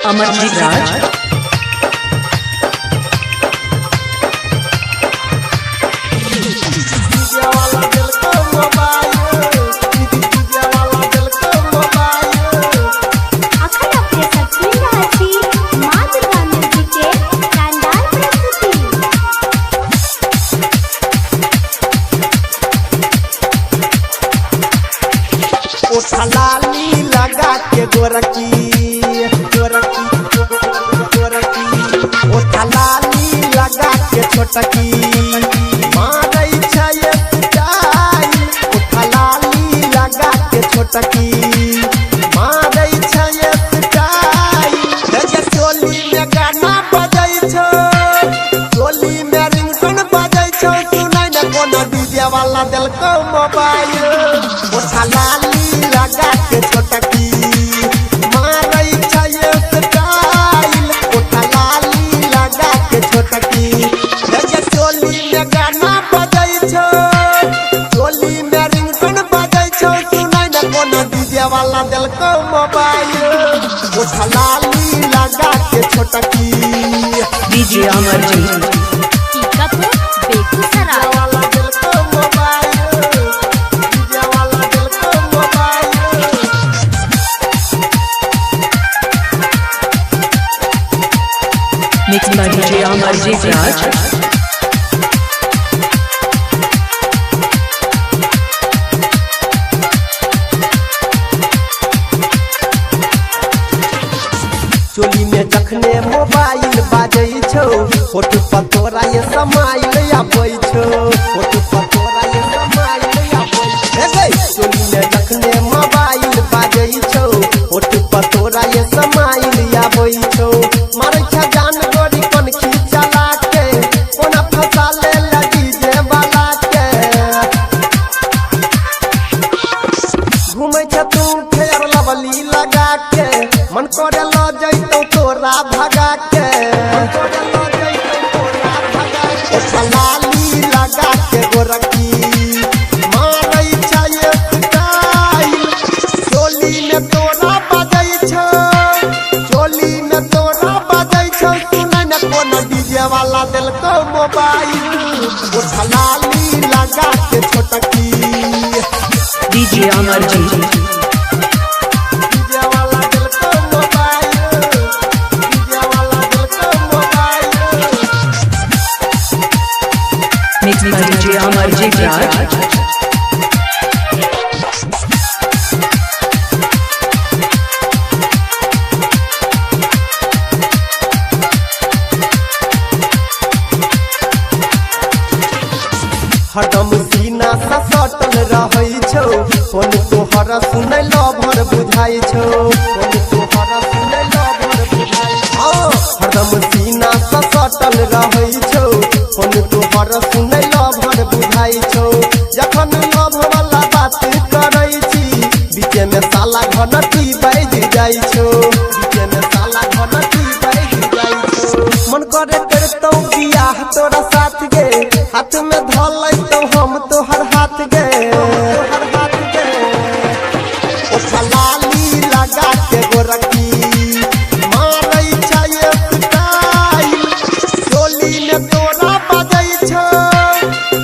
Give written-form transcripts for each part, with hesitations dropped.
अमरजीत राज। लाली लगा के गोरकी गोरकी गोरकी ओठा लाली लगा के छोटकी मारै छै स्टाइल। ओठा लाली लगा के छोटकी मारै छै स्टाइल। जैसे टोली में गाना बजै छौ, टोली में रिंगटोन बजै छौ, सुनै न कोनो डीजे वाला देलको मोबाइल। ओठा लाली लगा के छोटकी मारै छै स्टाइल। ओठा लाली लगा के छोटकी जैसे टोली में गाना बजै छौ, टोली में रिंगटोन बजै छौ, सुनै न कोनो डीजे वाला देलको मोबाइल। ओठा लाली लगा के छोटकी DJ Amarjeet mix by DJ Amarjeet Raj. चोली में जखने मोबाइल बाजै छौ, होठ पर तोरा ये समाइल आबै छौ, होठ पर तोरा ये समाइल आबै छौ। चोली में जखने मोबाइल बाजै छौ, होठ पर तोरा ये समाइल आबै छौ। मारै छ जान गोरी कोन खींचला के, कोना फंसा ले लगी जे बाला के। घूमै छ तू फेर लवली लगा के, मन करे ल जैतौ तोरा भगा के। ओठा लाली लगा के गोरकी मारै छै स्टाइल। चोली में तोरा बजै छौ, चोली में तोरा बजै छौ, सुनै न कोनो डीजे वाला देलको मोबाइल। ओठा लाली लगा के छोटकी DJ Amarjeet mix by DJ Amarjeet Raj. हरदम सीना सा सटल रहै छौ, फोन तोहर सुनै लभर बुझाइ छौ, फोन तोहर सुनै लभर बुझाइ छौ। हरदम सीना सा सटल रहै छौ, फोन तोहर सुनै लभर बुझाइ छौ। जखन लभ वाला बात करै छी, बीचे में साला घनटी बाज जाइ छौ, बीचे में साला घनटी बाज जाइ छौ। मन करे करतौ बियाह तोरा साथ गे, हाथ में धलै तो हम तोहर हाथ गे, तोहर हाथ गे। ओठा लाली लगा के गोरकी मारै छै स्टाइल। चोली में तोरा बजै छौ,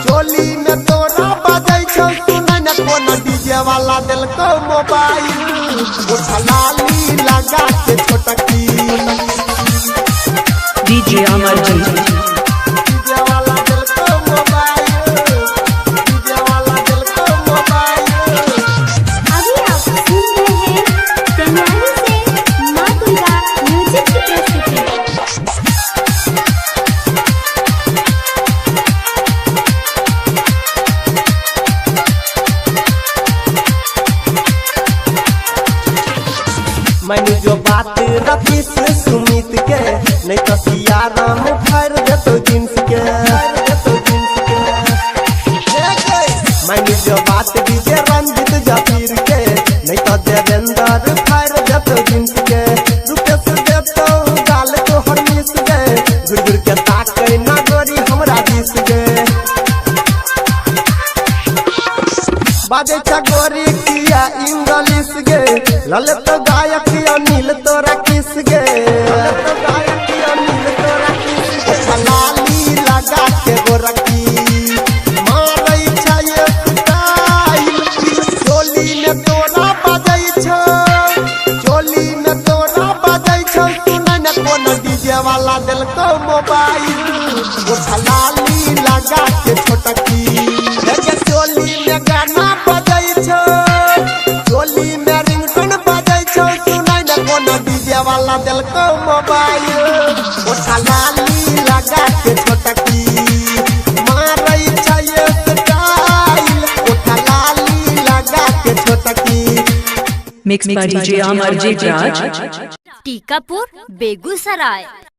चोली में तोरा बजै छौ, सुनै न कोनो डीजे वाला देलको मोबाइल। ओठा लाली लगा के छोटकी डीजे अमरजीत मैंने जो बात रखी से सुमित के, नहीं तो सियारा में भर देतो जींस के। मैंने जो बात डीजे रंजित जफीर के, नहीं तो देवेंद्र भर देतो जींस के। रुपये से देतो गाल तो हर मिस गे, घुर घुर के ताकै ना गोरी हमरा दिस गे। बाजे छ गोरी किया इंग्लिश गे, ललित गायक अनिल तोरा किस गे। में तोरा बजै छौ, चोली में तोरा बजै छौ, सुनै न कोन डीजे वाला देलको मोबाइल, उठा लाली लगा के छोटकी, लगे चोली में गाना बजै छौ, चोली में रिंगटोन बजै छौ, सुनै न कोन डीजे वाला देलको मोबाइल, उठा लाली लगा के छोटकी, मारै छै स्टाइल, उठा लाली लगा के छोटकी। Mixed by DJ Amarjit Raj. Tikapur Begusarai.